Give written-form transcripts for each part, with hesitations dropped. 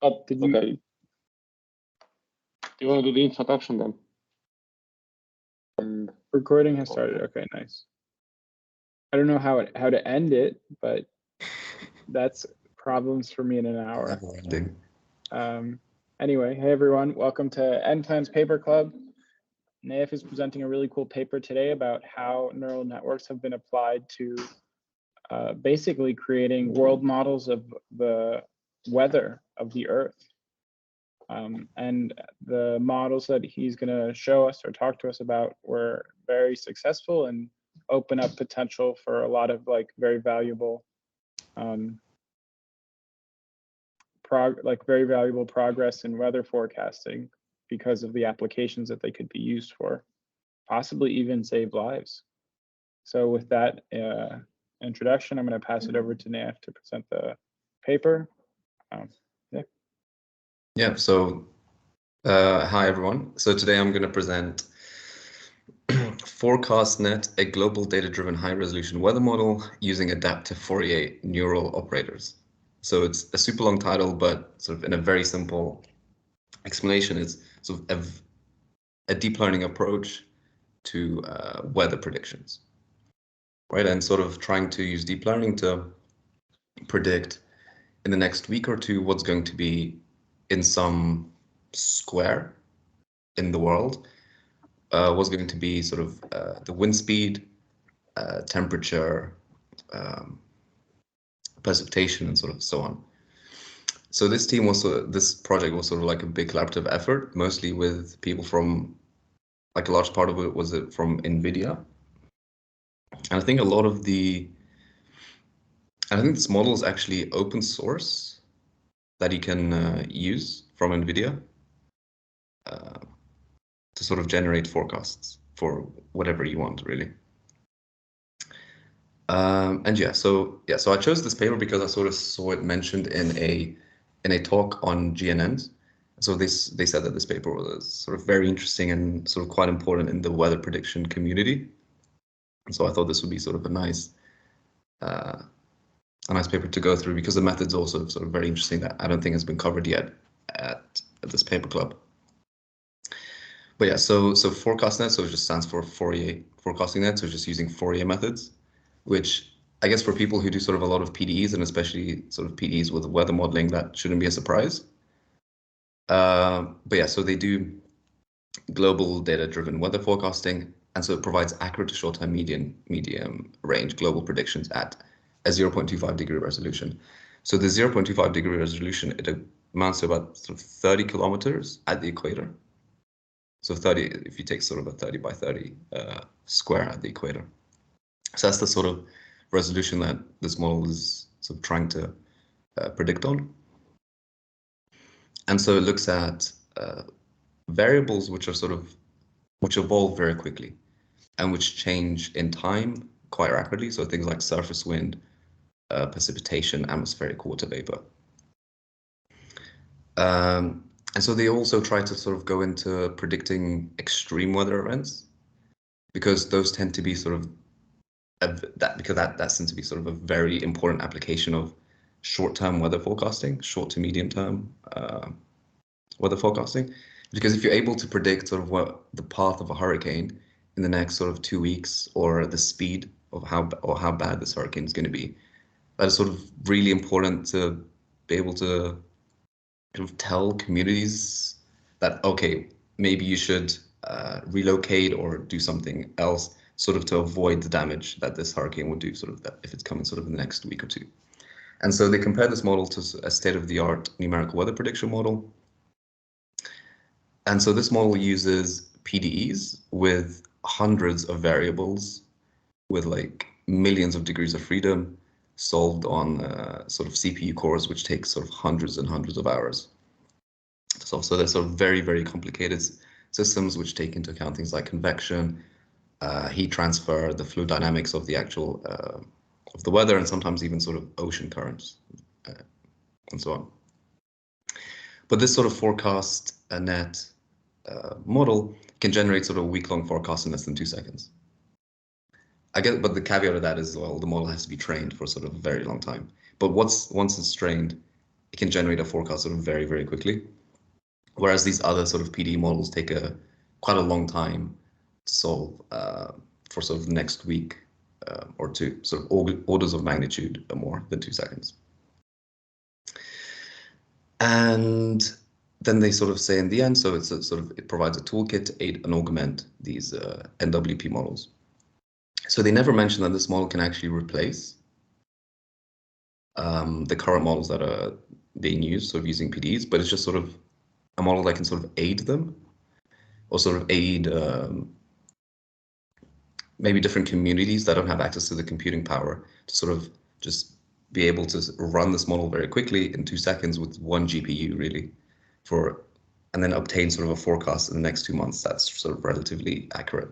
Oh, did you? Okay. Do you want to do the introduction then? Recording has started. Okay, nice. I don't know how to end it, but that's problems for me in an hour. Anyway, hey everyone, welcome to NPlan's Paper Club. Nayef is presenting a really cool paper today about how neural networks have been applied to basically creating world models of the weather of the Earth. And the models that he's going to show us or talk to us about were very successful and open up potential for a lot of very valuable progress in weather forecasting because of the applications that they could be used for, possibly even save lives. So with that introduction, I'm going to pass it over to Nayef to present the paper. Yeah, so hi everyone. So today I'm going to present FourCastNet, a global data-driven high-resolution weather model using adaptive Fourier neural operators. So it's a super long title, but sort of in a very simple explanation, it's sort of a deep learning approach to weather predictions, right? And sort of trying to use deep learning to predict in the next week or two what's going to be in some square in the world, was going to be sort of the wind speed, temperature, precipitation, and sort of so on. So this project was sort of like a big collaborative effort, mostly with people from, like a large part of it was from NVIDIA. And I think a lot of I think this model is actually open source that you can use from NVIDIA to sort of generate forecasts for whatever you want, really. And so I chose this paper because I sort of saw it mentioned in a talk on GNNs. So they said that this paper was sort of very interesting and sort of quite important in the weather prediction community. And so I thought this would be sort of a nice paper to go through, because the method's also sort of very interesting that I don't think has been covered yet at this paper club. But yeah, so FourCastNet, so it just stands for Fourier forecasting net, so just using Fourier methods, which I guess for people who do sort of a lot of PDEs, and especially sort of PDEs with weather modeling, that shouldn't be a surprise. But yeah, so they do global data-driven weather forecasting, and so it provides accurate to short-term medium range global predictions at a 0.25 degree resolution. So the 0.25 degree resolution, it amounts to about sort of 30 kilometers at the equator. So 30, if you take sort of a 30 by 30 square at the equator. So that's the sort of resolution that this model is sort of trying to predict on. And so it looks at variables which evolve very quickly and which change in time quite rapidly. So things like surface wind, precipitation, atmospheric water vapor. And so they also try to sort of go into predicting extreme weather events, because those tend to be sort of that seems to be sort of a very important application of short-term weather forecasting, short to medium-term weather forecasting. Because if you're able to predict sort of what the path of a hurricane in the next sort of 2 weeks, or the speed of how bad this hurricane is going to be, that is sort of really important to be able to kind of tell communities that, okay, maybe you should relocate or do something else, sort of to avoid the damage that this hurricane would do, sort of that if it's coming sort of in the next week or two. And so they compared this model to a state-of-the-art numerical weather prediction model. And so this model uses PDEs with hundreds of variables, with like millions of degrees of freedom, solved on sort of CPU cores, which take sort of hundreds and hundreds of hours. So they're sort of very, very complicated systems which take into account things like convection, heat transfer, the fluid dynamics of the actual of the weather, and sometimes even sort of ocean currents and so on. But this sort of FourCastNet model can generate sort of a week-long forecast in less than 2 seconds. I guess, but the caveat of that is, well, the model has to be trained for sort of a very long time. But once it's trained, it can generate a forecast sort of very, very quickly. Whereas these other sort of PD models take quite a long time to solve for sort of next week or two, sort of orders of magnitude more than 2 seconds. And then they sort of say in the end, so it's it provides a toolkit to aid and augment these NWP models. So they never mention that this model can actually replace the current models that are being used, sort of using PDs, but it's just sort of a model that can sort of aid them, or sort of aid maybe different communities that don't have access to the computing power to sort of just be able to run this model very quickly in 2 seconds with one GPU really, and then obtain sort of a forecast in the next 2 months that's sort of relatively accurate.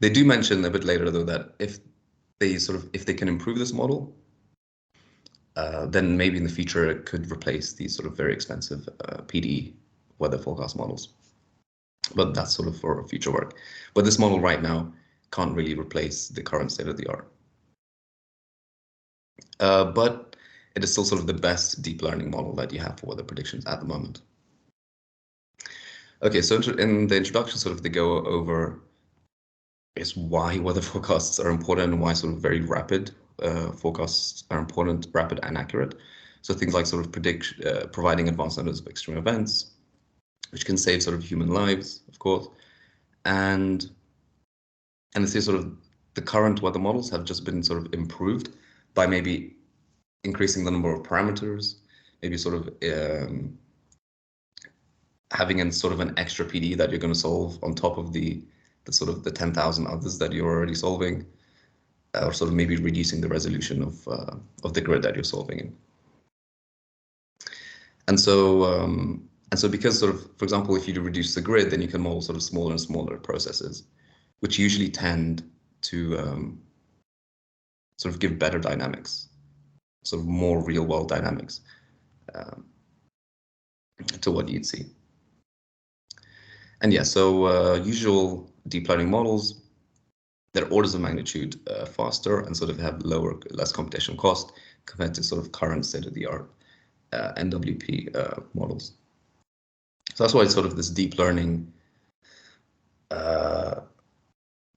They do mention a bit later though that if they can improve this model, then maybe in the future it could replace these sort of very expensive PD weather forecast models. But that's sort of for future work. But this model right now can't really replace the current state of the art. But it is still sort of the best deep learning model that you have for weather predictions at the moment. Okay, so in the introduction, sort of they go over is why weather forecasts are important and why sort of very rapid forecasts are important, rapid and accurate. So things like sort of providing advanced notice of extreme events, which can save sort of human lives, of course. And this is sort of the current weather models have just been sort of improved by maybe increasing the number of parameters, maybe sort of having an extra PD that you're going to solve on top of the sort of the 10,000 others that you're already solving, or sort of maybe reducing the resolution of the grid that you're solving in. And so because sort of, for example, if you reduce the grid, then you can model sort of smaller and smaller processes, which usually tend to sort of give better dynamics, sort of more real world dynamics to what you'd see. And yeah, so usual deep learning models, they're orders of magnitude faster and sort of have less computational cost compared to sort of current state of the art NWP models. So that's why sort of this deep learning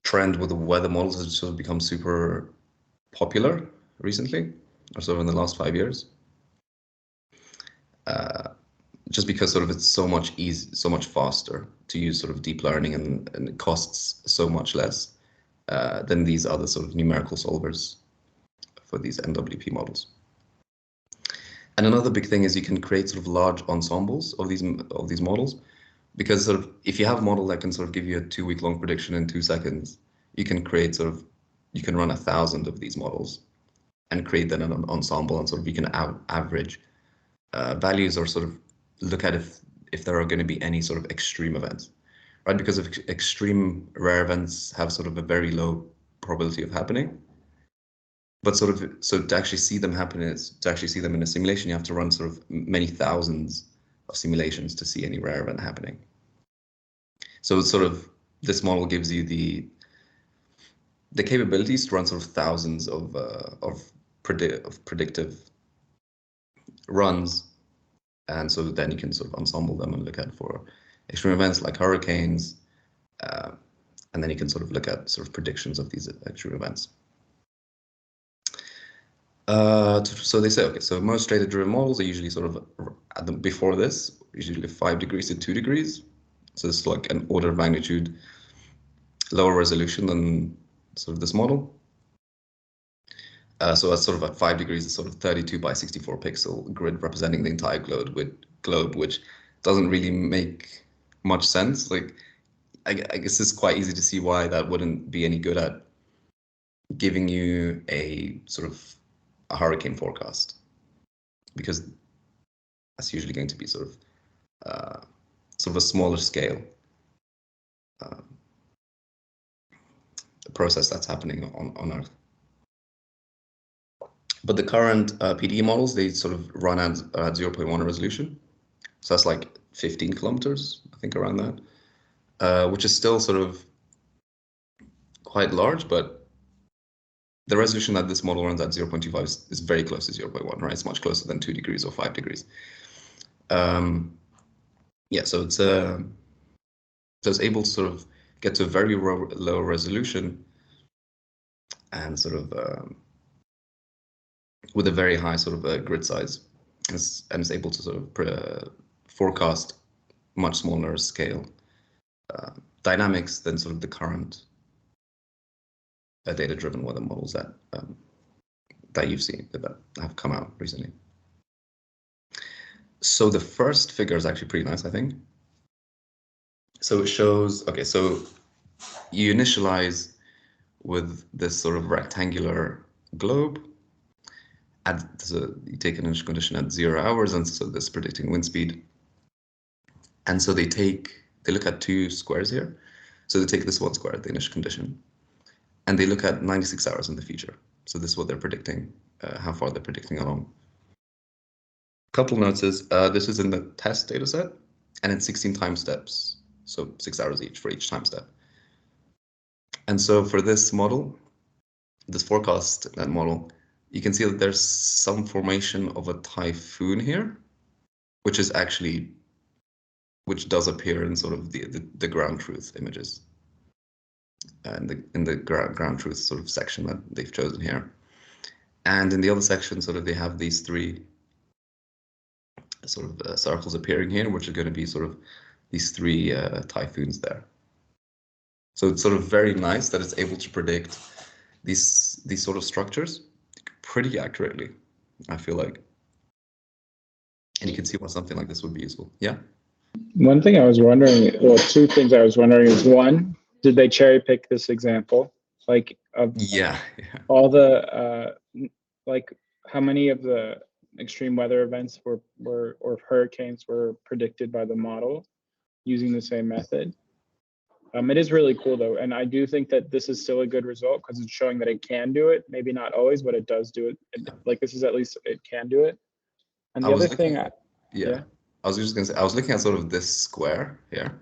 trend with the weather models has sort of become super popular recently, or sort of in the last 5 years. Just because sort of it's so much faster to use sort of deep learning and it costs so much less than these other sort of numerical solvers for these NWP models. And another big thing is you can create sort of large ensembles of these models, because sort of if you have a model that can sort of give you a 2-week-long prediction in 2 seconds, you can run 1,000 of these models and create then an ensemble, and sort of you can average values or sort of look at if there are going to be any sort of extreme events, right? Because if extreme rare events have sort of a very low probability of happening, but sort of so to actually see them happen to actually see them in a simulation, you have to run sort of many thousands of simulations to see any rare event happening. So it's sort of this model gives you the capabilities to run sort of thousands of predictive runs. And so then you can sort of ensemble them and look at for extreme events like hurricanes, and then you can sort of look at sort of predictions of these extreme events. So they say, okay, so most data-driven models are usually sort of before this, usually 5 degrees to 2 degrees. So it's like an order of magnitude lower resolution than sort of this model. So that's sort of at 5 degrees, it's sort of 32 by 64 pixel grid representing the entire globe, which doesn't really make much sense. Like, I guess it's quite easy to see why that wouldn't be any good at giving you a sort of a hurricane forecast, because that's usually going to be sort of a smaller scale process that's happening on Earth. But the current PD models, they sort of run at 0.1 resolution. So that's like 15 kilometers, I think, around that, which is still sort of quite large, but the resolution that this model runs at 0.25 is very close to 0.1, right? It's much closer than 2 degrees or 5 degrees. Yeah, so it's able to sort of get to a very low resolution and sort of with a very high sort of grid size, and it's able to sort of forecast much smaller scale dynamics than sort of the current data-driven weather models that you've seen that have come out recently. So the first figure is actually pretty nice, I think. So it shows, okay, so you initialize with this sort of rectangular globe. So you take an initial condition at 0 hours, and so this is predicting wind speed. And so they look at 2 squares here. So they take this 1 square, the initial condition, and they look at 96 hours in the future. So this is what they're predicting, how far they're predicting along. Couple notes is this is in the test data set, and it's 16 time steps, so 6 hours each for each time step. And so for this model, this FourCastNet model, you can see that there's some formation of a typhoon here, which does appear in sort of the ground truth images, and in the ground truth sort of section that they've chosen here. And in the other section, sort of they have these 3 sort of circles appearing here, which are going to be sort of these 3 typhoons there. So it's sort of very nice that it's able to predict these sort of structures pretty accurately, I feel like. And you can see why something like this would be useful. Yeah. One thing I was wondering, well, 2 things I was wondering is, 1, did they cherry pick this example? Like of all the like how many of the extreme weather events or hurricanes were predicted by the model using the same method? It is really cool though, and I do think that this is still a good result because it's showing that it can do it. Maybe not always, but it does do it. Like this is at least it can do it. And the other thing, I was just gonna say, I was looking at sort of this square here,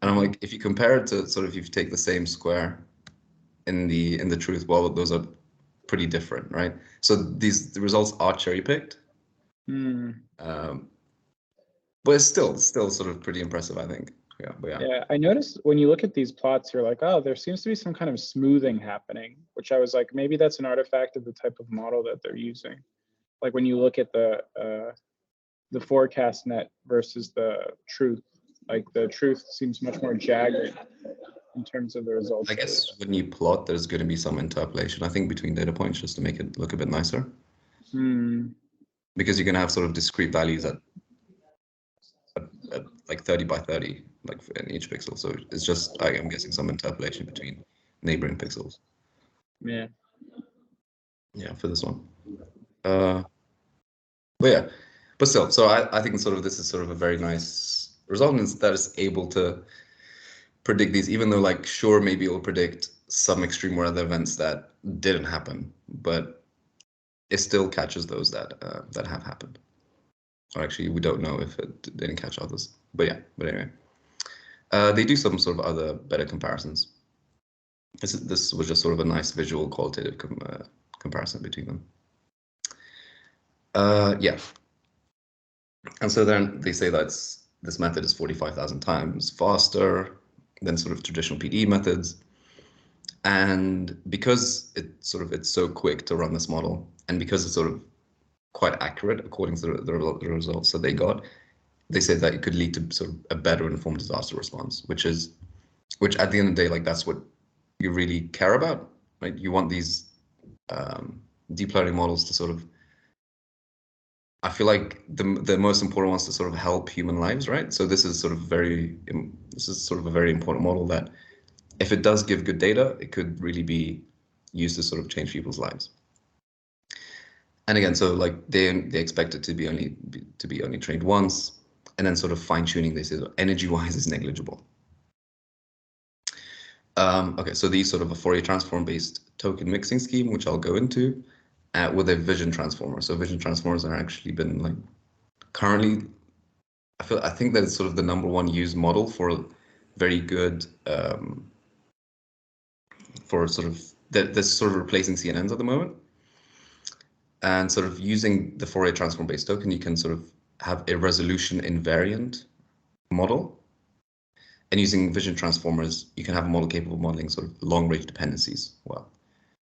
and I'm like, if you compare it to sort of, if you take the same square in the truth, well, those are pretty different, right? So the results are cherry picked, but it's still sort of pretty impressive, I think. Yeah, I noticed when you look at these plots, you're like, oh, there seems to be some kind of smoothing happening, which I was like, maybe that's an artifact of the type of model that they're using. Like when you look at the FourCastNet versus the truth, like the truth seems much more jagged in terms of the results. I guess when you plot, there's going to be some interpolation, I think, between data points just to make it look a bit nicer. Because you're going to have sort of discrete values at like 30 by 30, like in each pixel. So it's just, I'm guessing, some interpolation between neighboring pixels. Yeah, for this one. But still, so I think sort of this is sort of a very nice result, and that is able to predict these, even though, like, sure, maybe it'll predict some extreme weather events that didn't happen, but it still catches those that have happened. Or actually, we don't know if it didn't catch others. But anyway, they do some sort of other better comparisons. This was just sort of a nice visual qualitative comparison between them. And so then they say that this method is 45,000 times faster than sort of traditional PD methods. And because it's so quick to run this model, and because it's sort of quite accurate according to the results that they got, they say that it could lead to sort of a better informed disaster response, which at the end of the day, like, that's what you really care about, right? You want these deep learning models to sort of, I feel like the most important ones to sort of help human lives, right? So this is sort of a very important model that, if it does give good data, it could really be used to sort of change people's lives. And again, so like they expect it to be only trained once, and then sort of fine tuning. They say energy-wise is negligible. Okay, so these sort of a Fourier transform-based token mixing scheme, which I'll go into, with a vision transformer. So vision transformers are actually been, like, currently, I think that it's sort of the #1 used model for very good for sort of they're sort of replacing CNNs at the moment. And sort of using the Fourier transform-based token, you can sort of have a resolution invariant model. And using vision transformers, you can have a model capable of modeling sort of long-range dependencies. Well,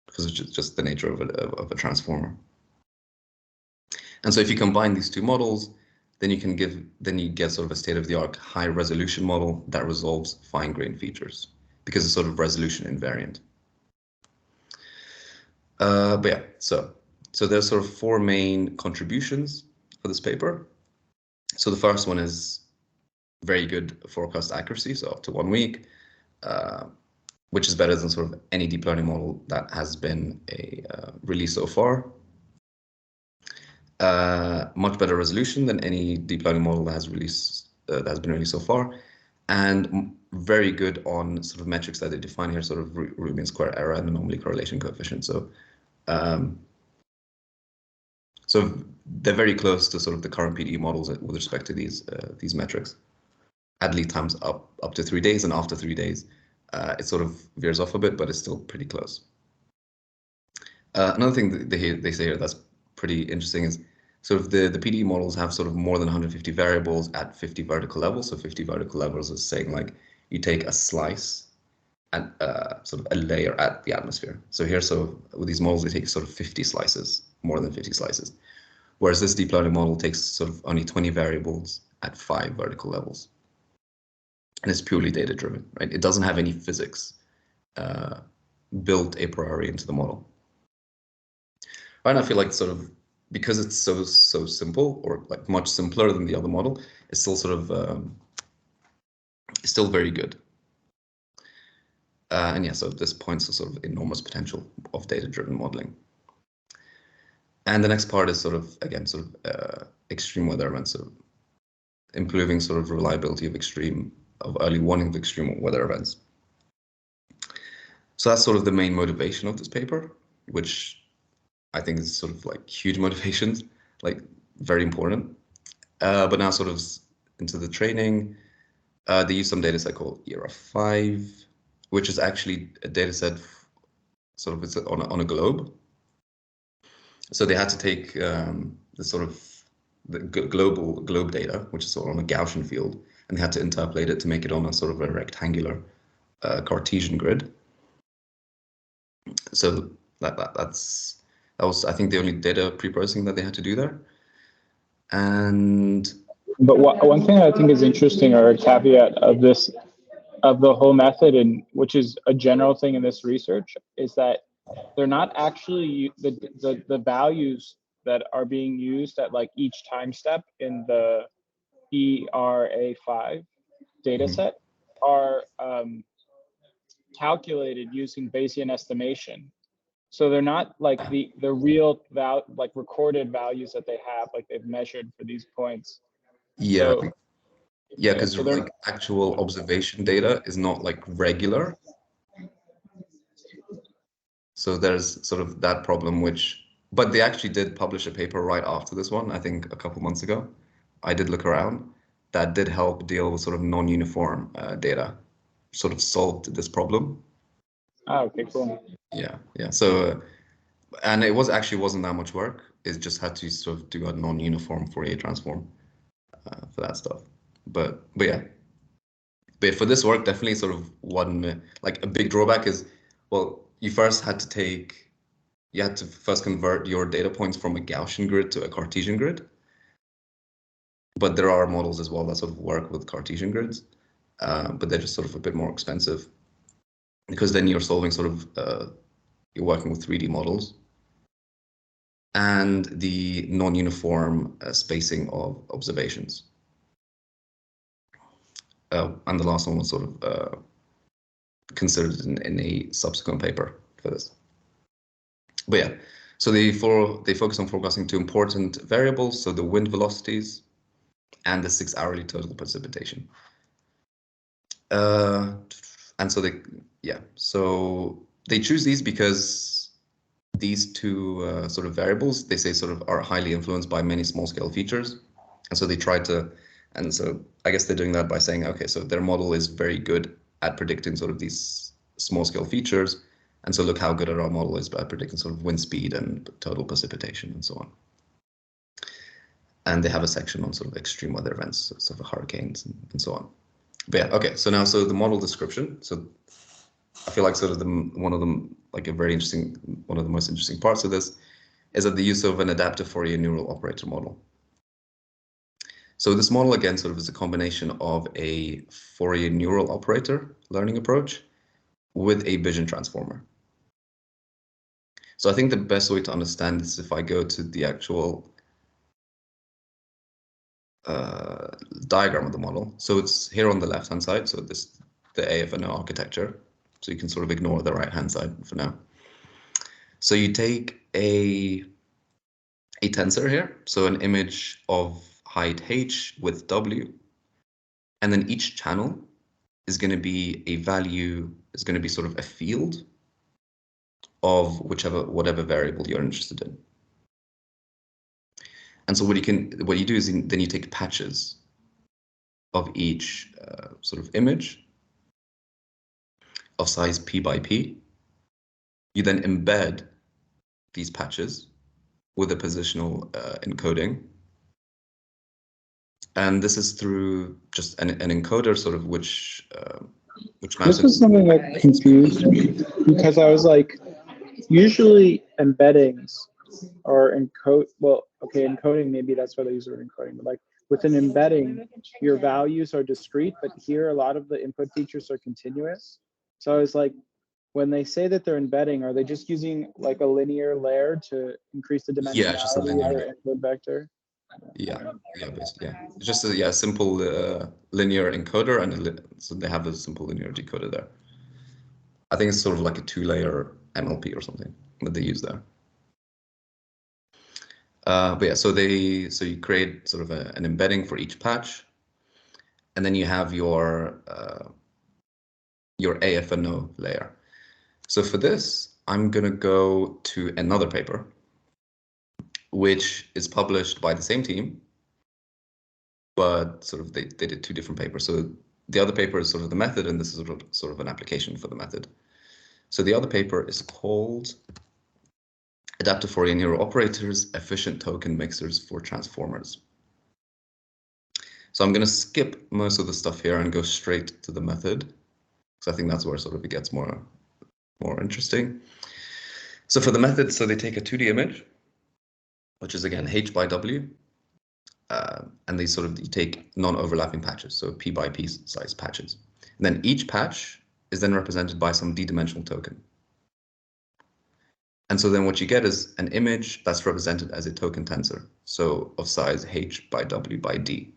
because it's just the nature of a transformer. And so if you combine these two models, then you get sort of a state-of-the-art high-resolution model that resolves fine-grained features because it's sort of resolution invariant. But yeah, so there's sort of four main contributions for this paper. So the first one is very good forecast accuracy, so up to 1 week, which is better than sort of any deep learning model that has been released so far. Much better resolution than any deep learning model that has been released so far, and very good on sort of metrics that they define here, sort of root mean square error and anomaly correlation coefficient. So they're very close to sort of the current PDE models with respect to these metrics. At lead times up to 3 days, and after 3 days, it sort of veers off a bit, but it's still pretty close. Another thing that they say here that's pretty interesting is sort of the PDE models have sort of more than 150 variables at 50 vertical levels. So 50 vertical levels is saying like you take a slice and sort of a layer at the atmosphere. So here, so with these models, they take sort of 50 slices, more than 50 slices. Whereas this deep learning model takes sort of only 20 variables at 5 vertical levels. And it's purely data driven, right? It doesn't have any physics built a priori into the model. Right, and I feel like sort of because it's so simple, or like much simpler than the other model, it's still sort of it's still very good. And yeah, so this points to sort of enormous potential of data-driven modeling. And the next part is sort of, again, sort of extreme weather events, so improving sort of reliability of early warning of extreme weather events. So that's sort of the main motivation of this paper, which I think is sort of like huge motivations, like very important. But now sort of into the training, they use some data set called ERA5, which is actually a data set sort of it's on a globe. So they had to take the sort of the globe data, which is sort of on a Gaussian field, and they had to interpolate it to make it on a sort of a rectangular Cartesian grid. So that was, I think, the only data pre-processing that they had to do there. And but one thing I think is interesting, or a caveat of the whole method, and which is a general thing in this research, is that they're not actually the values that are being used at like each time step in the ERA5 data set are calculated using Bayesian estimation. So they're not like the real like recorded values that they have, like they've measured for these points. yeah, So, yeah, because so like actual observation data is not like regular. So there's sort of that problem, but they actually did publish a paper right after this one, I think a couple months ago. I did look around. That did help deal with sort of non-uniform data, sort of solved this problem. Oh, okay, cool. Yeah. So, and it wasn't that much work. It just had to sort of do a non-uniform Fourier transform for that stuff. But yeah. But for this work, definitely sort of like a big drawback is, well, you had to first convert your data points from a Gaussian grid to a Cartesian grid. But there are models as well that sort of work with Cartesian grids, but they're just sort of a bit more expensive because then you're solving sort of, you're working with 3D models and the non-uniform spacing of observations. And the last one was sort of considered in a subsequent paper for this. But yeah, so they focus on forecasting 2 important variables, so the wind velocities and the 6-hourly total precipitation. And so they choose these because these 2 sort of variables, they say sort of are highly influenced by many small scale features. And so they try to, and so I guess they're doing that by saying, okay, so their model is very good at predicting sort of these small scale features. And so look how good our model is by predicting sort of wind speed and total precipitation and so on. And they have a section on sort of extreme weather events, sort of hurricanes and so on. But yeah, okay. So now, so the model description. So I feel like sort of one of the most interesting parts of this is that the use of an adaptive Fourier neural operator model. So this model, again, sort of is a combination of a Fourier neural operator learning approach with a vision transformer. So I think the best way to understand this, if I go to the actual diagram of the model. So it's here on the left-hand side. So the AFNO architecture. So you can sort of ignore the right-hand side for now. So you take a tensor here. So an image of height h, width w, and then each channel is going to be a value, is going to be sort of a field of whatever variable you're interested in. And so what you do is then you take patches of each sort of image of size p by p. You then embed these patches with a positional encoding. And this is through just an encoder sort of which maps. This was something that confused me because I was like, usually embeddings or encode, well, okay, encoding, maybe that's why they use the word encoding, but like with an embedding, your values are discrete, but here a lot of the input features are continuous. So I was like, when they say that they're embedding, are they just using like a linear layer to increase the dimensionality of their input vector? Yeah, basically, yeah. It's just a simple linear encoder, and so they have a simple linear decoder there. I think it's sort of like a 2-layer MLP or something that they use there. But yeah, so you create sort of an embedding for each patch, and then you have your AFNO layer. So for this, I'm gonna go to another paper, which is published by the same team, but sort of they did 2 different papers. So the other paper is sort of the method, and this is sort of an application for the method. So the other paper is called Adaptive Fourier Neural Operators, Efficient Token Mixers for Transformers. So I'm going to skip most of the stuff here and go straight to the method, because I think that's where sort of it gets more interesting. So for the method, so they take a 2D image, which is again h by w, and you take non-overlapping patches, so p by p size patches. And then each patch is then represented by some d-dimensional token. And so then what you get is an image that's represented as a token tensor, so of size h by w by d.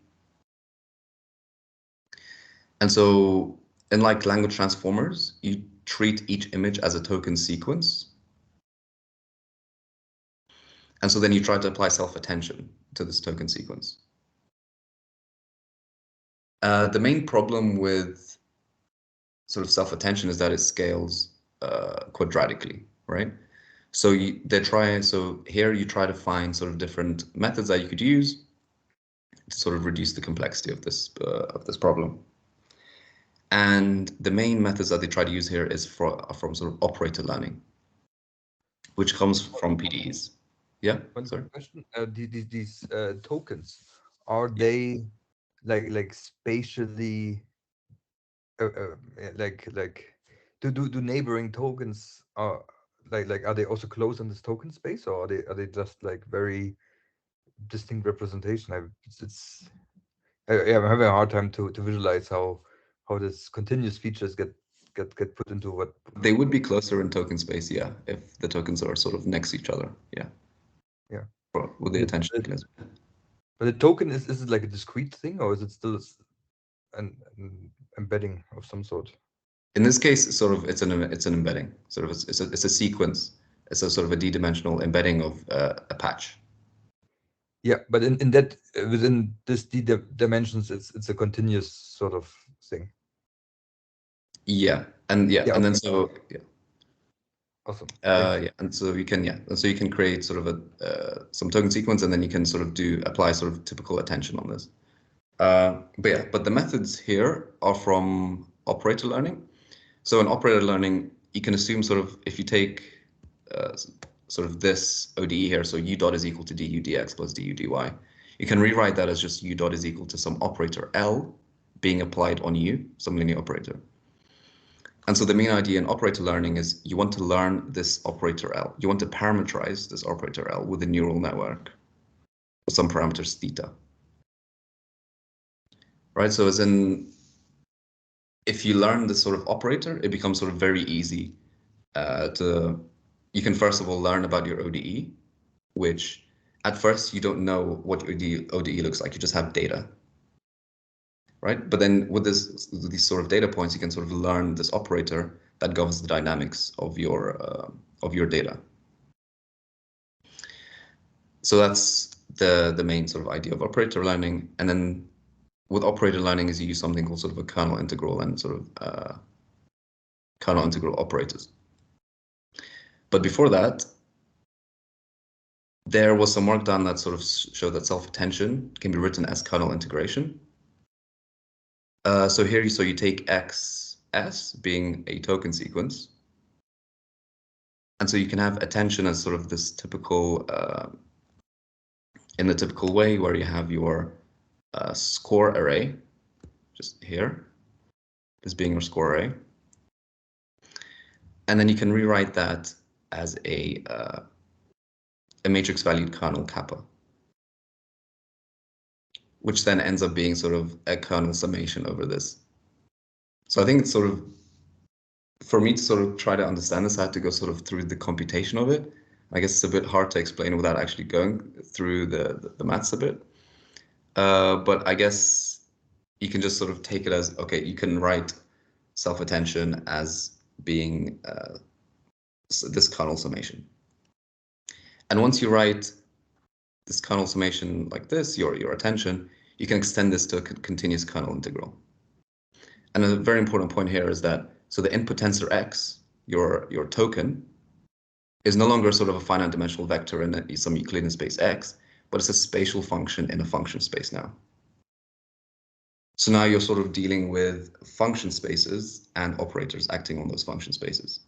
And so in like language transformers, you treat each image as a token sequence. And so then you try to apply self-attention to this token sequence. The main problem with sort of self-attention is that it scales quadratically, right? So here you try to find sort of different methods that you could use to sort of reduce the complexity of this problem. And the main methods that they try to use here is from sort of operator learning, which comes from PDEs. Yeah. Sorry. Question: these tokens, are they like spatially do neighboring tokens are are they also close in this token space, or are they just like very distinct representation? I'm having a hard time to visualize how this continuous features get put into what they would be closer in token space, yeah, if the tokens are sort of next to each other, yeah. With the attention mechanism. But the token is it like a discrete thing, or is it still an embedding of some sort? In this case, it's an embedding. Sort of it's a sequence. It's a sort of a d-dimensional embedding of a patch. Yeah, but in that within this dimensions, it's a continuous sort of thing. Yeah, and and then so yeah. Awesome. And so you can create sort of some token sequence, and then you can sort of apply sort of typical attention on this. But the methods here are from operator learning. So in operator learning, you can assume sort of if you take sort of this ODE here, so u dot is equal to du dx plus du dy, you can rewrite that as just u dot is equal to some operator L being applied on u, some linear operator. And so the main idea in operator learning is you want to learn this operator L. You want to parameterize this operator L with a neural network with some parameters theta. Right, so as in, if you learn this sort of operator, it becomes sort of very easy you can first of all learn about your ODE, which at first you don't know what your ODE looks like, you just have data. Right, but then with these sort of data points, you can sort of learn this operator that governs the dynamics of your data. So that's the main sort of idea of operator learning. And then with operator learning is you use something called sort of a kernel integral and sort of kernel integral operators. But before that, there was some work done that sort of showed that self-attention can be written as kernel integration. So here you take XS being a token sequence. And so you can have attention as sort of this typical, in the typical way where you have your score array, just here, this being your score array. And then you can rewrite that as a matrix valued kernel kappa, which then ends up being sort of a kernel summation over this. So I think it's sort of, for me to sort of try to understand this, I had to go sort of through the computation of it. I guess it's a bit hard to explain without actually going through the maths a bit. But I guess you can just sort of take it as, okay, you can write self-attention as being this kernel summation. And once you write this kernel summation like this, your attention, you can extend this to a continuous kernel integral. And a very important point here is that, so the input tensor X, your token, is no longer sort of a finite dimensional vector in some Euclidean space X, but it's a spatial function in a function space now. So now you're sort of dealing with function spaces and operators acting on those function spaces.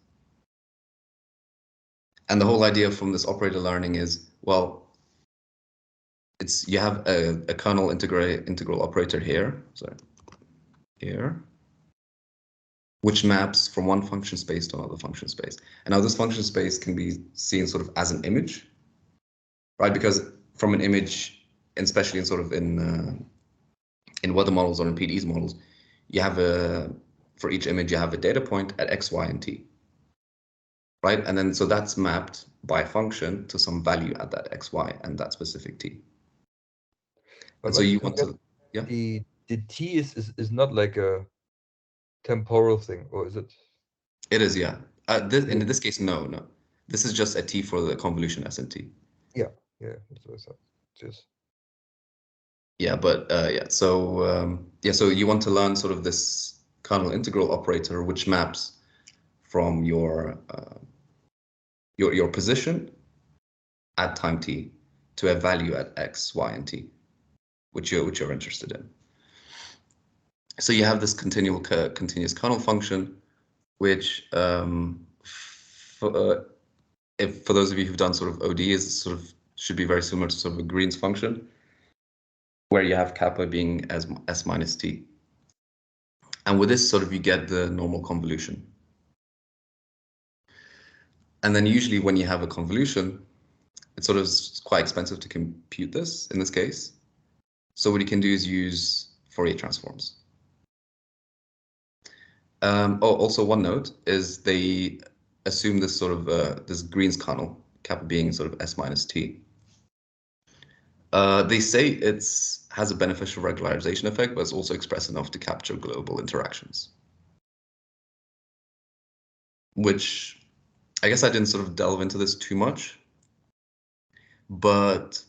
And the whole idea from this operator learning is, well, you have a kernel integral operator here, which maps from one function space to another function space. And now this function space can be seen sort of as an image, right? Because from an image, and especially in sort of in weather models or in PDEs models, you have for each image, you have a data point at X, Y, and T, right? And then so that's mapped by a function to some value at that X, Y, and that specific T. And so you want to, yeah? The T is not like a temporal thing, or is it? It is, yeah. In this case, no. This is just a T for the convolution SNT. Yeah, that's what I thought. Just. Yeah, but yeah. So so you want to learn sort of this kernel integral operator, which maps from your position at time t to a value at X, Y, and T, which you're interested in. So you have this continuous kernel function, which for those of you who've done sort of OD is sort of should be very similar to sort of a Green's function, where you have kappa being as S minus T. And with this sort of you get the normal convolution. And then usually when you have a convolution, it's sort of quite expensive to compute this in this case. So what you can do is use Fourier transforms. Also one note is they assume this sort of this Green's kernel, kappa being sort of S minus T. They say it has a beneficial regularization effect, but it's also expressed enough to capture global interactions. Which I guess I didn't sort of delve into this too much, but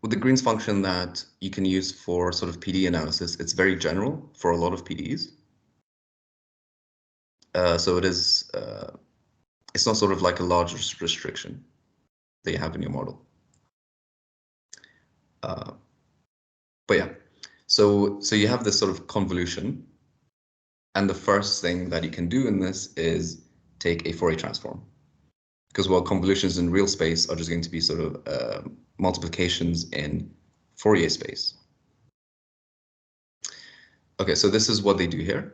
with the Green's function that you can use for sort of PD analysis, it's very general for a lot of PDEs. So it is, it's not sort of like a large restriction that you have in your model. But yeah, so you have this sort of convolution, And the first thing that you can do in this is take a Fourier transform. Because while convolutions in real space are just going to be sort of multiplications in Fourier space. Okay, so this is what they do here.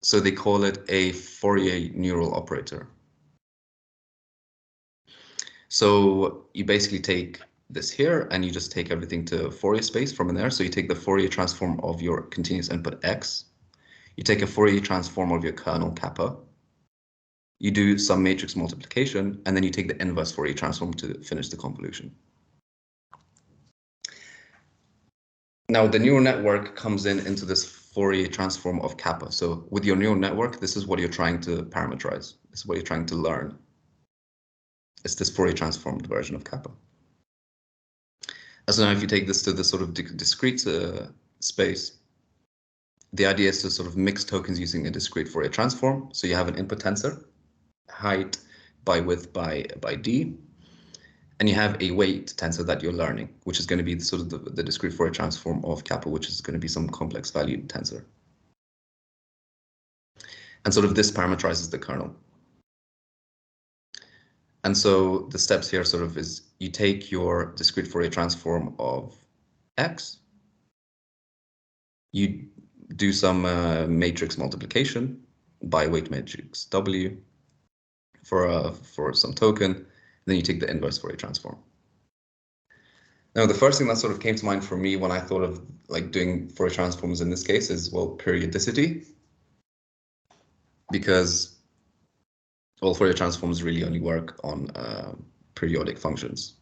So they call it a Fourier neural operator. So you basically take this here and you just take everything to Fourier space from in there. So you take the Fourier transform of your continuous input x. You take a Fourier transform of your kernel kappa. You do some matrix multiplication, and then you take the inverse Fourier transform to finish the convolution. Now the neural network comes into this Fourier transform of kappa. So with your neural network, this is what you're trying to parameterize. This is what you're trying to learn. It's this Fourier transformed version of kappa. So now if you take this to the sort of discrete space, the idea is to sort of mix tokens using a discrete Fourier transform. So you have an input tensor, height by width by d, and you have a weight tensor that you're learning, which is going to be the sort of the discrete Fourier transform of kappa, which is going to be some complex valued tensor. And sort of this parameterizes the kernel. And so the steps here sort of is you take your discrete Fourier transform of x, you do some matrix multiplication by weight matrix w for some token, then you take the inverse Fourier transform. Now, the first thing that sort of came to mind for me when I thought of like doing Fourier transforms in this case is, well, periodicity, because all Fourier transforms really only work on periodic functions.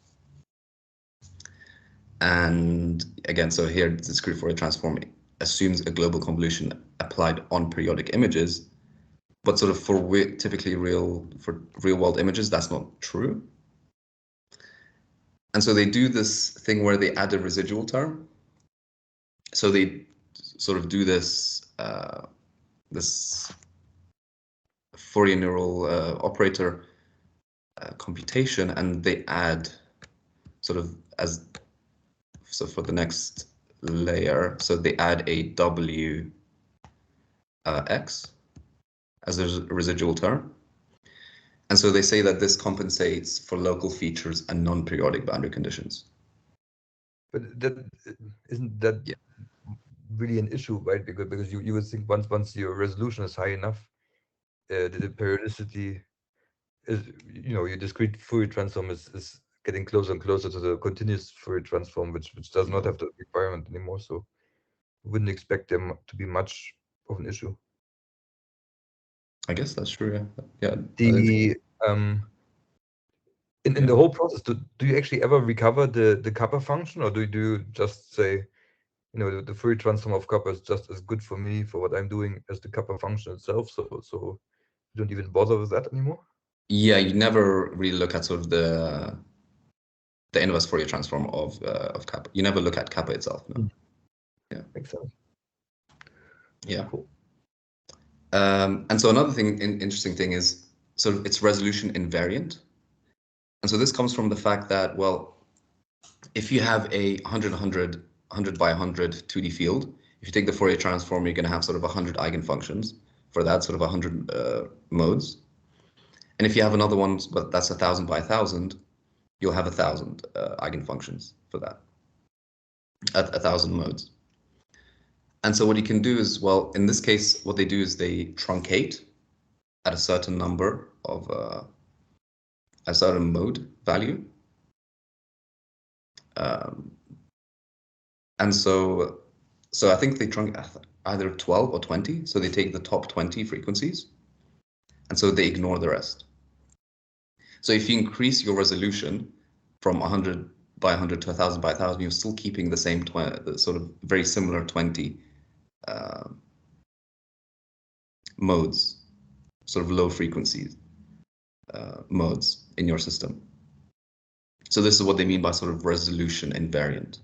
And again, so here, the discrete Fourier transform assumes a global convolution applied on periodic images, but sort of for typically real world images, that's not true. And so they do this thing where they add a residual term. So they sort of do this this Fourier neural operator computation, and they add sort of so for the next layer, so they add a w x as a residual term. And so they say that this compensates for local features and non-periodic boundary conditions. But that isn't that really an issue, right? Because you would think once your resolution is high enough, the periodicity is, your discrete Fourier transform is getting closer and closer to the continuous Fourier transform, which does not have the requirement anymore. So wouldn't expect them to be much of an issue. I guess that's true. Yeah. In the whole process, do you actually ever recover the kappa function, or do you just say, the Fourier transform of kappa is just as good for me for what I'm doing as the kappa function itself? So you don't even bother with that anymore? Yeah, you never really look at sort of the inverse Fourier transform of kappa. You never look at kappa itself. No. Yeah. Makes sense. Yeah. Cool. And so another interesting thing is sort of its resolution invariant. And so this comes from the fact that, well, if you have a 100 by 100 2D field, if you take the Fourier transform, you're going to have sort of 100 eigenfunctions for that, sort of 100 modes. And if you have another one, but that's 1,000 by 1,000, you'll have 1,000 eigenfunctions for that, at 1,000 modes. And so what you can do is, well, in this case, what they do is they truncate at a certain number of a certain mode value. And so I think they truncate either 12 or 20. So they take the top 20 frequencies, and so they ignore the rest. So if you increase your resolution from 100 by 100 to 1,000 by 1,000, you're still keeping the same sort of very similar 20 modes, sort of low frequency modes in your system. So this is what they mean by sort of resolution invariant.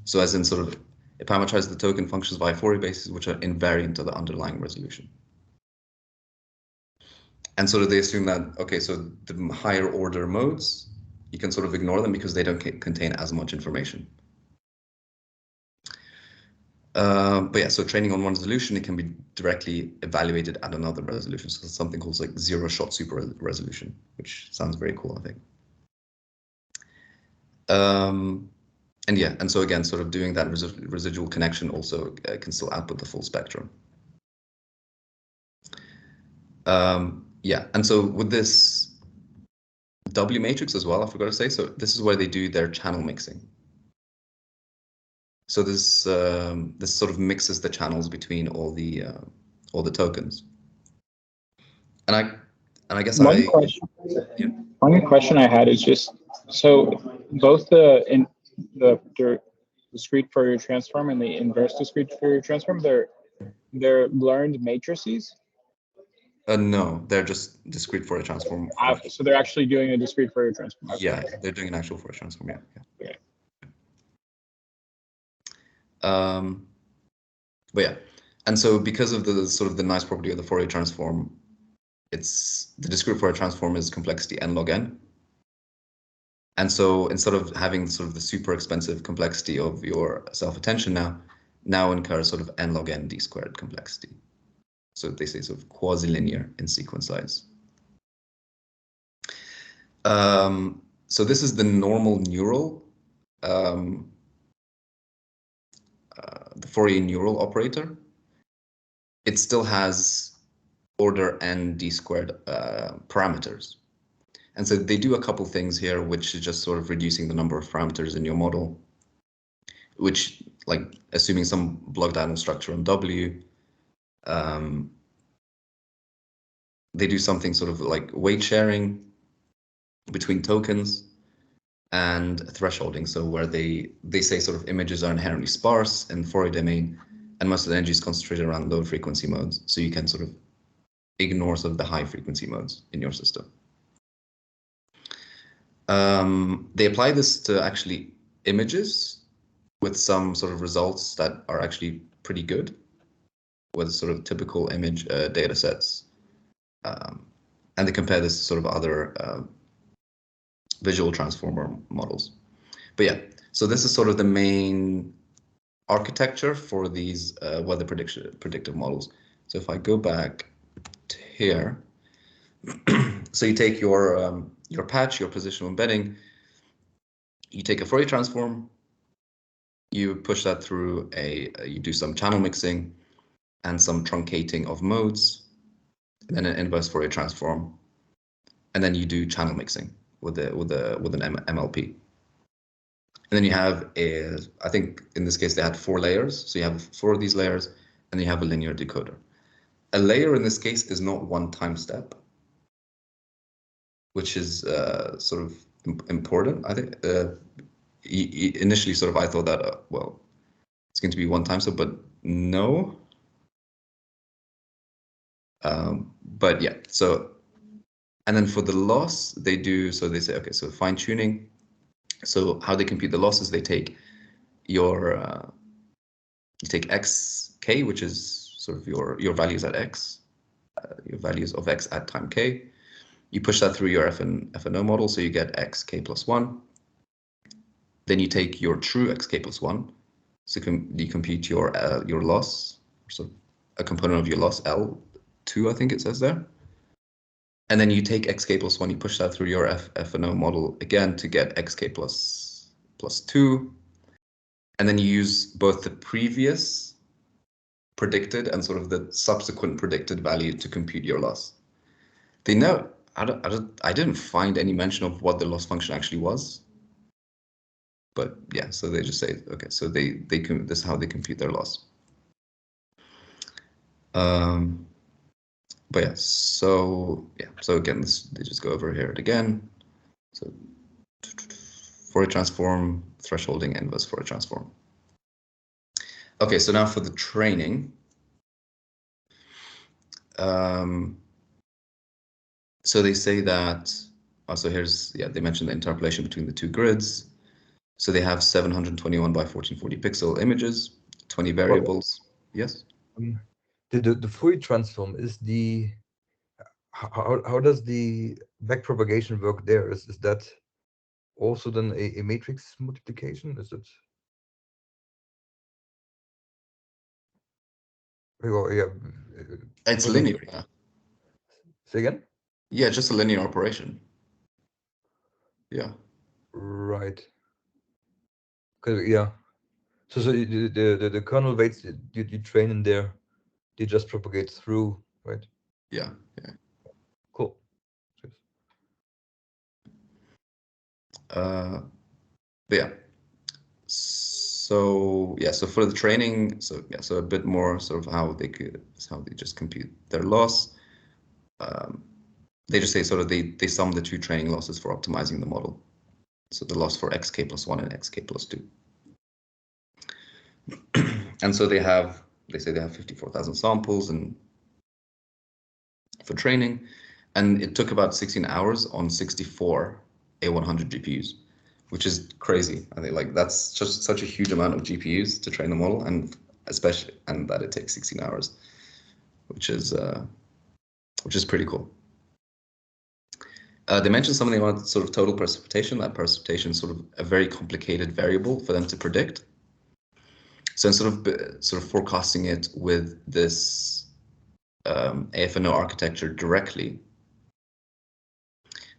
So as in sort of it parameterizes the token functions by Fourier bases, which are invariant to the underlying resolution. And sort of they assume that, okay, so the higher order modes, you can sort of ignore them because they don't contain as much information. But yeah, so training on one resolution, it can be directly evaluated at another resolution. So something called like zero-shot super resolution, which sounds very cool, I think. And yeah, and so again, sort of doing that residual connection also can still output the full spectrum. Yeah, and so with this W matrix as well, I forgot to say, so this is where they do their channel mixing. So this this sort of mixes the channels between all the tokens. And I guess One question I had is just, so both the discrete Fourier transform and the inverse discrete Fourier transform, they're learned matrices. No, they're just discrete Fourier transform. So they're actually doing a discrete Fourier transform. Okay. Yeah, they're doing an actual Fourier transform. Yeah. Okay. But yeah, and so because of the sort of the nice property of the Fourier transform, it's the discrete Fourier transform is complexity n log n. And so instead of having sort of the super expensive complexity of your self-attention now incur sort of n log n d squared complexity. So they say sort of quasi-linear in sequence size. So this is the normal neural, the Fourier neural operator. It still has order n d squared parameters. And so they do a couple things here, which is just sort of reducing the number of parameters in your model, which, like, assuming some block diagonal structure on W, they do something sort of like weight sharing between tokens and thresholding. So where they say sort of images are inherently sparse in the Fourier domain, and most of the energy is concentrated around low frequency modes. So you can sort of ignore sort of the high frequency modes in your system. They apply this to actually images with some sort of results that are actually pretty good with sort of typical image data sets. And they compare this to sort of other visual transformer models. But yeah, so this is sort of the main architecture for these weather predictive models. So if I go back to here, so you take your patch, your positional embedding, you take a Fourier transform, you push that through you do some channel mixing and some truncating of modes, and then an inverse Fourier transform, and then you do channel mixing with an MLP. And then you have I think in this case they had 4 layers. So you have 4 of these layers, and then you have a linear decoder. A layer in this case is not one time step, which is sort of important. I think initially sort of I thought that well, it's going to be one time step, but no. But yeah, so, and then for the loss they do, so they say, okay, so fine tuning. So how they compute the losses, they take your you take xk, which is sort of your values at x, your values of x at time k. You push that through your FNO model, so you get xk plus 1. Then you take your true xk plus 1, so you compute your loss, so a component of your loss L2, I think it says there. And then you take xk plus 1, you push that through your FNO model again to get xk plus 2. And then you use both the previous predicted and sort of the subsequent predicted value to compute your loss. They know, I didn't find any mention of what the loss function actually was. But yeah, so they just say, okay, so this is how they compute their loss. But yeah, so again, they just go over here again. So Fourier transform, thresholding, inverse Fourier transform. Okay, so now for the training. So they say that, also here's, yeah, they mentioned the interpolation between the 2 grids. So they have 721 by 1440 pixel images, 20 variables. Yes? The Fourier transform is how does the backpropagation work there? Is that also then a matrix multiplication? Is it? Oh, yeah. It's Because linear, yeah. say again? Yeah, just a linear operation. Yeah. Right. Yeah. So the kernel weights you train in there, they just propagate through, right? Yeah. Yeah. Cool. But yeah. So yeah, so for the training, so yeah, so a bit more sort of how they just compute their loss. They just say sort of they sum the two training losses for optimizing the model. So the loss for xk plus 1 and xk plus 2. And so they say they have 54,000 samples and for training, and it took about 16 hours on 64 A100 GPUs, which is crazy. I think like that's just such a huge amount of GPUs to train the model, and especially that it takes 16 hours, which is pretty cool. They mentioned something about sort of total precipitation. That precipitation is sort of a very complicated variable for them to predict. So instead of forecasting it with this AFNO architecture directly,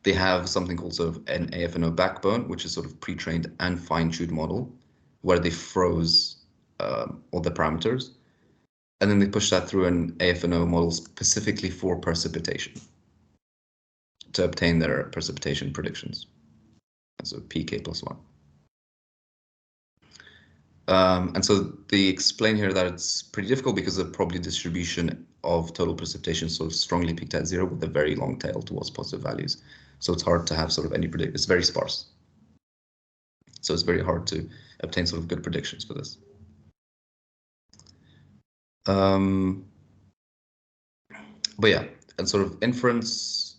they have something called sort of an AFNO backbone, which is sort of pre-trained and fine-tuned model, where they froze all the parameters, and then they push that through an AFNO model specifically for precipitation to obtain their precipitation predictions. So PK plus 1. And so they explain here that it's pretty difficult because the probability distribution of total precipitation sort of strongly peaked at 0 with a very long tail towards positive values. So it's hard to have sort of any predict. It's very sparse. So it's very hard to obtain sort of good predictions for this. But yeah, and sort of inference,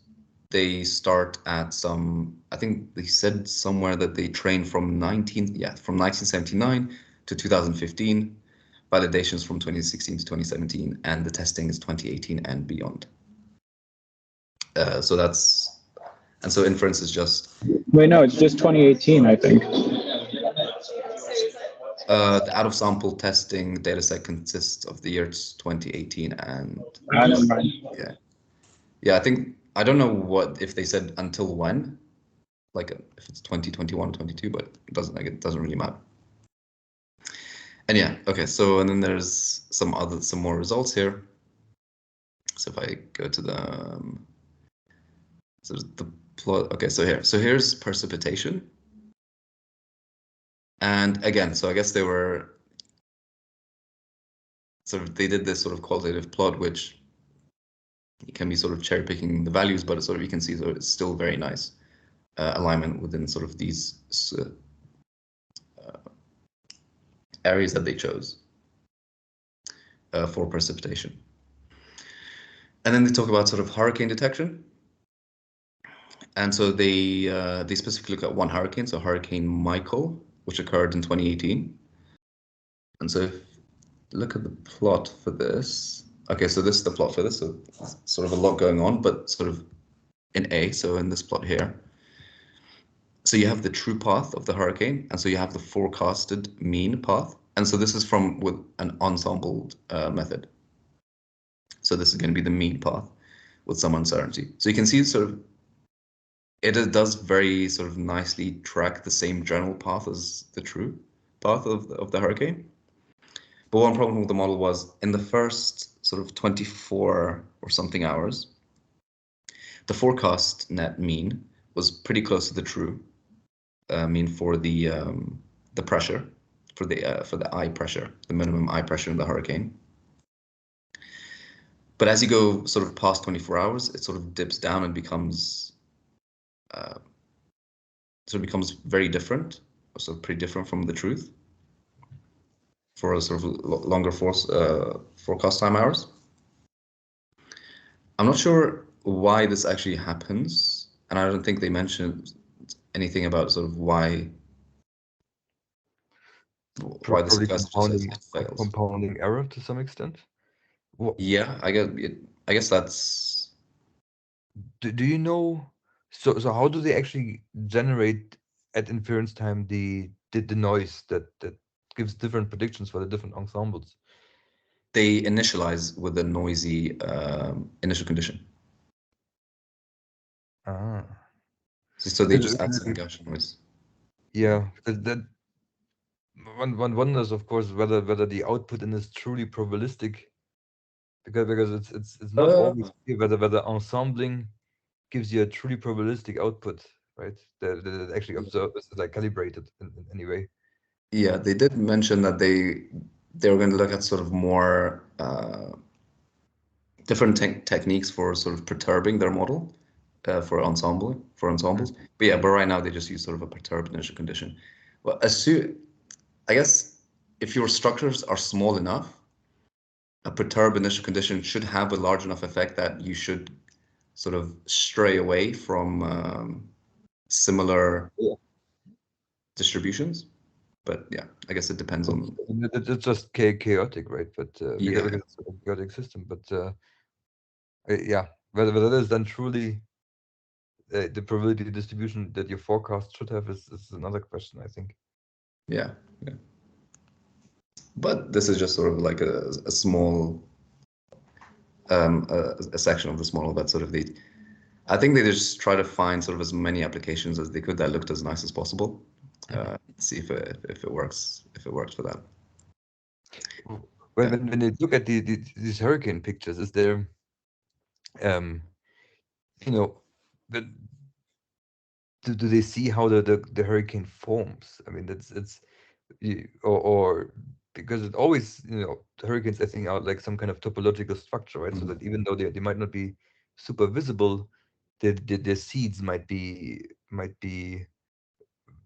they start at some, I think they said somewhere that they train from 1979 to 2015, validations from 2016 to 2017, and the testing is 2018 and beyond. So inference is just. Wait, no, it's just 2018, I think. The out of sample testing dataset consists of the years 2018 and. Never mind. Yeah. Yeah, I don't know if they said until when, like if it's 2021, 22, but it doesn't really matter. And yeah, okay, so and then there's some more results here. So if I go to the plot, okay, so here's precipitation. And again, so I guess they did this sort of qualitative plot, which you can be sort of cherry picking the values, but you can see it's still very nice alignment within sort of these areas that they chose for precipitation. And then they talk about sort of hurricane detection. And so they specifically look at one hurricane, so Hurricane Michael, which occurred in 2018. And so if you look at the plot for this, okay, so this is the plot for this, so sort of a lot going on, but sort of in A, so in this plot here. So you have the true path of the hurricane, and so you have the forecasted mean path. And so this is with an ensembled method. So this is going to be the mean path with some uncertainty. So you can see sort of it does very sort of nicely track the same general path as the true path of the hurricane. But one problem with the model was in the first sort of 24 or something hours, the FourCastNet mean was pretty close to the true mean for the pressure, for the eye pressure, the minimum eye pressure in the hurricane. But as you go sort of past 24 hours, it sort of dips down and becomes very different, so pretty different from the truth for a sort of longer forecast time hours. I'm not sure why this actually happens, and I don't think they mentioned anything about sort of why this class just says it fails. Compounding error to some extent. Yeah, I guess that's. Do you know? So how do they actually generate at inference time the noise that gives different predictions for the different ensembles? they initialize with a noisy initial condition. Ah. So they just add some Gaussian noise. Yeah, that one wonders, of course, whether the output in is truly probabilistic, because it's not always clear whether ensembling gives you a truly probabilistic output, right? That actually observes, like, calibrated in any way. Yeah, they did mention that they were going to look at sort of more different techniques for sort of perturbing their model for ensembles. But yeah, but right now they just use sort of a perturbed initial condition. Well, I guess if your structures are small enough, a perturbed initial condition should have a large enough effect that you should sort of stray away from similar distributions. But yeah, I guess it depends on. It's just chaotic, right? But Yeah. because it's a chaotic system. But yeah, whether that is then truly the probability distribution that your forecast should have is another question, I think. Yeah. But this is just sort of like a small a section of this model that sort of I think they just try to find sort of as many applications as they could that looked as nice as possible. See if it works for that. When you look at these hurricane pictures, is there but do they see how the hurricane forms? I mean, it's or because it always, the hurricanes, I think, are like some kind of topological structure, right? So that even though they might not be super visible, their seeds might be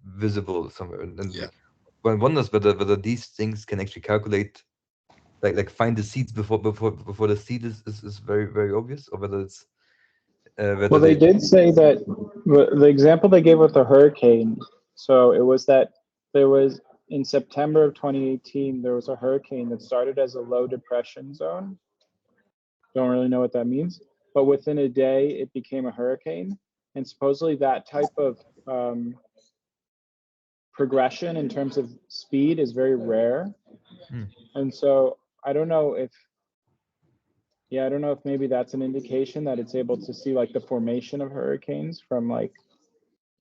visible somewhere. And one wonders whether these things can actually calculate, like find the seeds before the seed is very, very obvious, or whether it's well, they did say that the example they gave with the hurricane. So it was that there was, in September of 2018, there was a hurricane that started as a low depression zone. Don't really know what that means, but within a day it became a hurricane, and supposedly that type of progression in terms of speed is very rare. And so I don't know if maybe that's an indication that it's able to see like the formation of hurricanes from, like,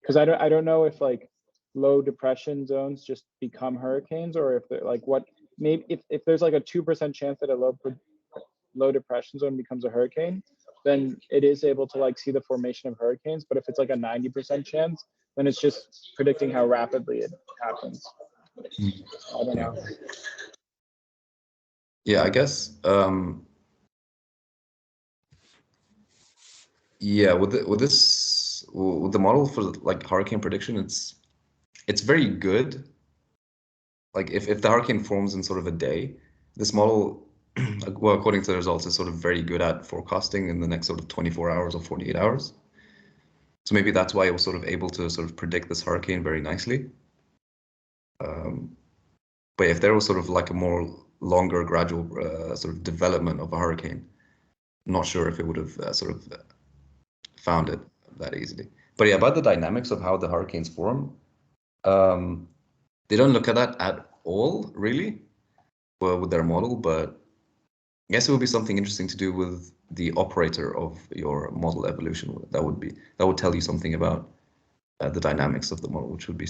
because I don't know if like low depression zones just become hurricanes, or if they're like, what, maybe if there's like a 2% chance that a low depression zone becomes a hurricane, then it is able to like see the formation of hurricanes. But if it's like a 90% chance, then it's just predicting how rapidly it happens. I don't know. Yeah, I guess. Yeah, with the model for like hurricane prediction, it's very good. Like if the hurricane forms in sort of a day, this model, well, according to the results, is sort of very good at forecasting in the next sort of 24 hours or 48 hours. So maybe that's why it was sort of able to sort of predict this hurricane very nicely. But if there was sort of like a more longer gradual sort of development of a hurricane, I'm not sure if it would have sort of found it that easily. But yeah, about the dynamics of how the hurricanes form, they don't look at that at all, really, well, with their model, but I guess it would be something interesting to do with the operator of your model evolution. That would tell you something about the dynamics of the model, which would be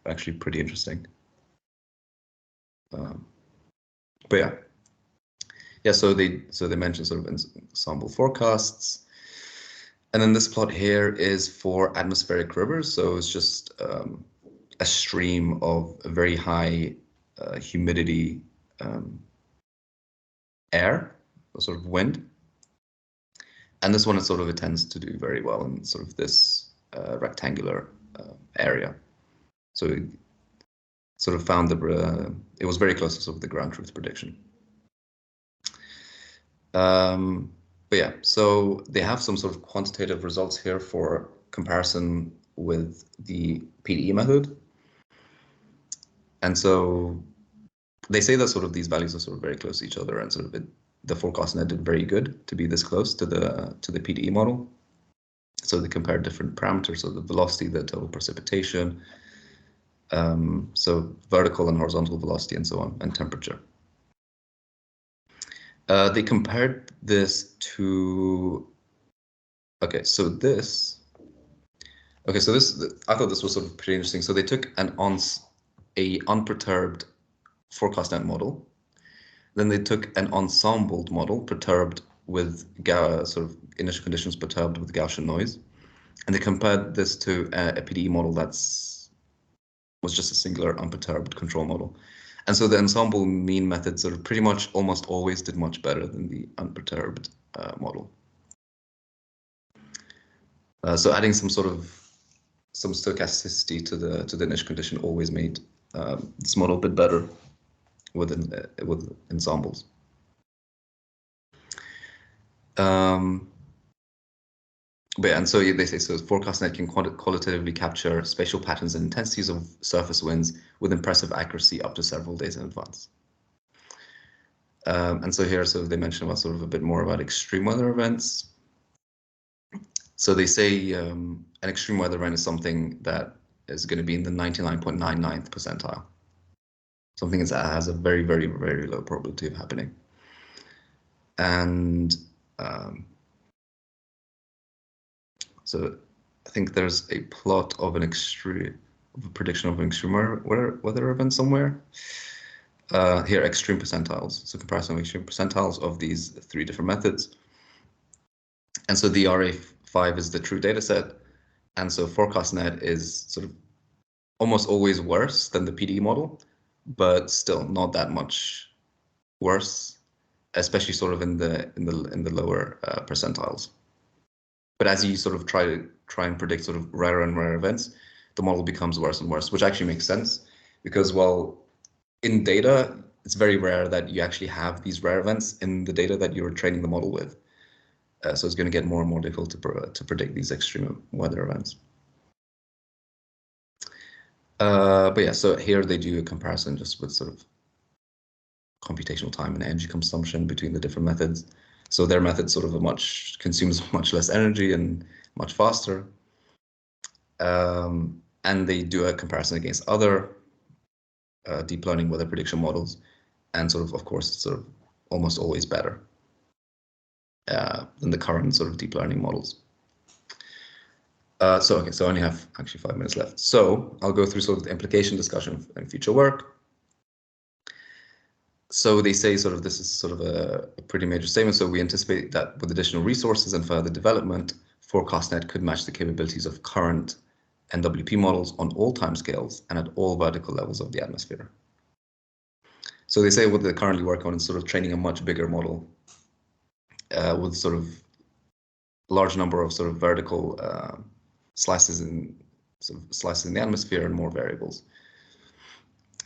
actually pretty interesting. But yeah. So they mentioned sort of ensemble forecasts, and then this plot here is for atmospheric rivers. So it's just a stream of very high humidity air, a sort of wind. And this one, it tends to do very well in sort of this rectangular area. So it sort of found it was very close to sort of the ground truth prediction. But yeah, so they have some sort of quantitative results here for comparison with the PDE method. And so they say that sort of these values are sort of very close to each other, and sort of the FourCastNet did very good to be this close to the PDE model. So they compared different parameters, so the velocity, the total precipitation, so vertical and horizontal velocity, and so on, and temperature. They compared this to, okay, so this, I thought this was sort of pretty interesting. So they took an unperturbed FourCastNet model. Then they took an ensembled model perturbed with sort of initial conditions perturbed with Gaussian noise. And they compared this to a PDE model was just a singular unperturbed control model. And so the ensemble mean method sort of pretty much almost always did much better than the unperturbed model. So adding some stochasticity to the initial condition always made this model a bit better with ensembles. But yeah, and so they say FourCastNet can qualitatively capture spatial patterns and intensities of surface winds with impressive accuracy up to several days in advance. And so here, they mention about sort of a bit more about extreme weather events. So they say an extreme weather event is something that is going to be in the 99.99th percentile. Something that has a very, very, very low probability of happening. And so I think there's a plot of a prediction of an extreme weather event somewhere. Here, extreme percentiles. So comparison of extreme percentiles of these three different methods. And so the RA5 is the true data set. And so FourCastNet is sort of almost always worse than the PDE model, but still not that much worse, especially sort of in the lower percentiles. But as you sort of try and predict sort of rarer and rarer events, the model becomes worse and worse, which actually makes sense because, well, in data, it's very rare that you actually have these rare events in the data that you're training the model with. So it's going to get more and more difficult to predict these extreme weather events. But yeah, so here they do a comparison just with sort of computational time and energy consumption between the different methods. So their method sort of consumes much less energy and much faster. And they do a comparison against other deep learning weather prediction models, and of course, it's sort of almost always better than the current sort of deep learning models. So I only have actually 5 minutes left. So I'll go through sort of the implication discussion and future work. So they say this is sort of a pretty major statement. So we anticipate that with additional resources and further development, FourCastNet could match the capabilities of current NWP models on all timescales and at all vertical levels of the atmosphere. So they say what they're currently working on is sort of training a much bigger model with sort of large number of sort of vertical slices in the atmosphere and more variables.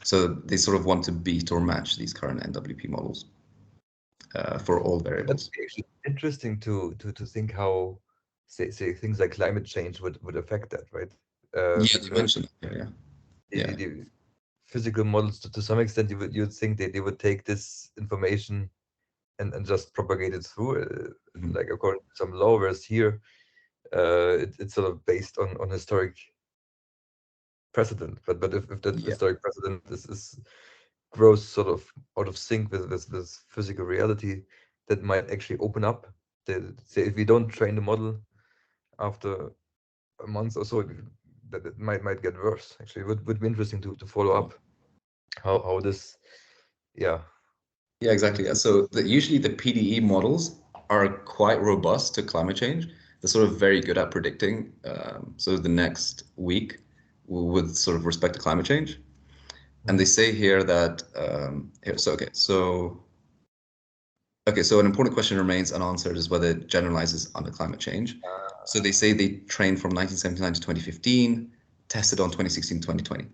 So they sort of want to beat or match these current NWP models for all variables. That's actually interesting to think how say things like climate change would affect that, right? Yeah, you mentioned it. The physical models to some extent you'd think they would take this information and just propagate it through like according to some law, whereas here it's sort of based on historic precedent. But if that historic precedent is grows sort of out of sync with this physical reality, that might actually open up say if we don't train the model after a month or so, that it might get worse. Actually, it would be interesting to follow up how this yeah, exactly. So usually the PDE models are quite robust to climate change. They're sort of very good at predicting so the next week with sort of respect to climate change. And they say here that so an important question remains unanswered is whether it generalizes under climate change. So they say they trained from 1979 to 2015, tested on 2016 to 2020.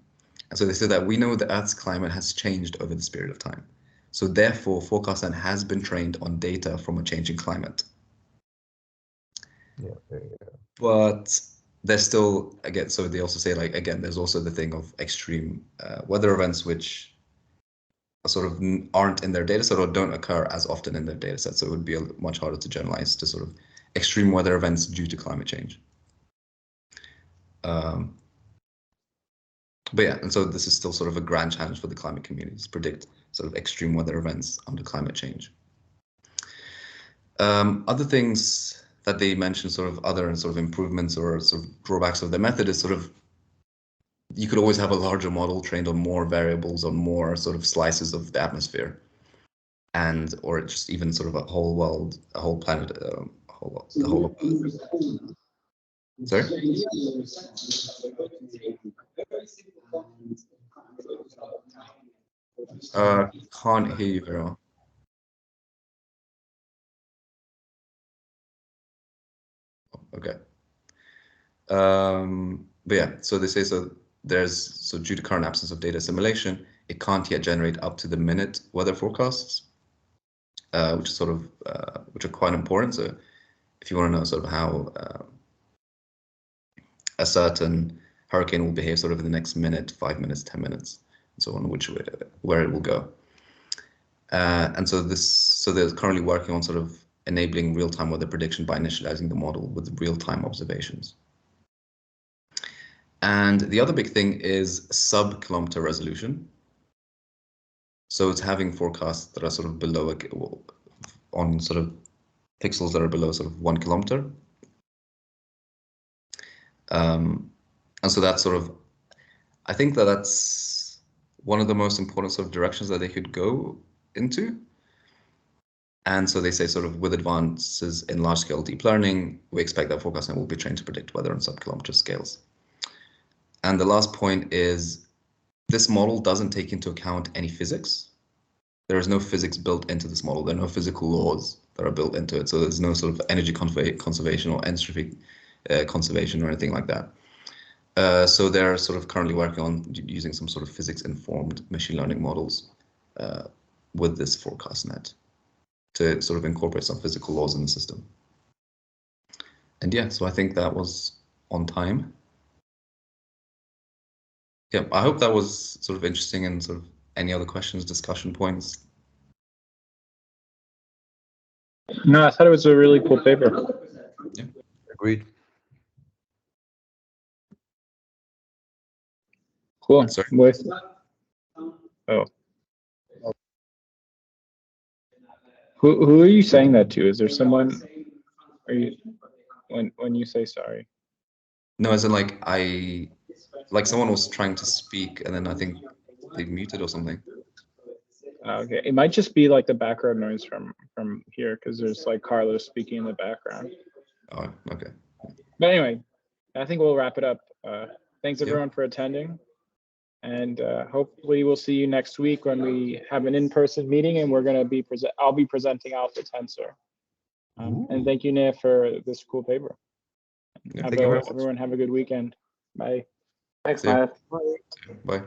And so they say that we know the Earth's climate has changed over this period of time. So therefore, FourCastNet has been trained on data from a changing climate. But there's still, again, so they also say, like, again, there's also the thing of extreme weather events, which sort of aren't in their data set or don't occur as often in their data set. So it would be much harder to generalize to sort of extreme weather events due to climate change. But yeah, and so this is still sort of a grand challenge for the climate community to predict sort of extreme weather events under climate change. Other things that they mentioned, sort of other sort of improvements or sort of drawbacks of the method is sort of you could always have a larger model trained on more variables, on more sort of slices of the atmosphere, and or just even sort of a whole world, a whole planet, the whole of Earth. Sorry? Can't hear you very well. Okay. But yeah, so they say so due to current absence of data assimilation, it can't yet generate up to the minute weather forecasts, which is sort of which are quite important. So if you want to know sort of how a certain hurricane will behave sort of in the next minute, 5 minutes, 10 minutes, and so on, where it will go. And so they're currently working on sort of enabling real-time weather prediction by initializing the model with real-time observations. And the other big thing is sub-kilometer resolution. So it's having forecasts that are sort of below on sort of pixels that are below sort of 1 kilometer. And so that's sort of, I think that's one of the most important sort of directions that they could go into. And so they say sort of with advances in large-scale deep learning, we expect that FourCastNet will be trained to predict weather on sub-kilometer scales. And the last point is this model doesn't take into account any physics. There is no physics built into this model. There are no physical laws that are built into it. So there's no sort of energy conservation or entropy conservation or anything like that. So they're sort of currently working on using some sort of physics-informed machine learning models with this FourCastNet to sort of incorporate some physical laws in the system. And yeah, so I think that was on time. Yeah, I hope that was sort of interesting, and sort of any other questions, discussion points. No, I thought it was a really cool paper. Yeah. Agreed. Cool. Sorry. Oh. Who are you saying that to? Is there someone? Are you when you say sorry? No, as in like someone was trying to speak and then I think they muted or something. Okay, it might just be like the background noise from here because there's like Carlos speaking in the background. Oh, okay. But anyway, I think we'll wrap it up. Thanks Yep. everyone for attending, and hopefully we'll see you next week when we have an in-person meeting, and we're gonna be I'll be presenting Alpha Tensor. And thank you, Nayef, for this cool paper. Yeah, thank you very much. Everyone have a good weekend. Bye. Thanks, See ya. Nayef. Bye.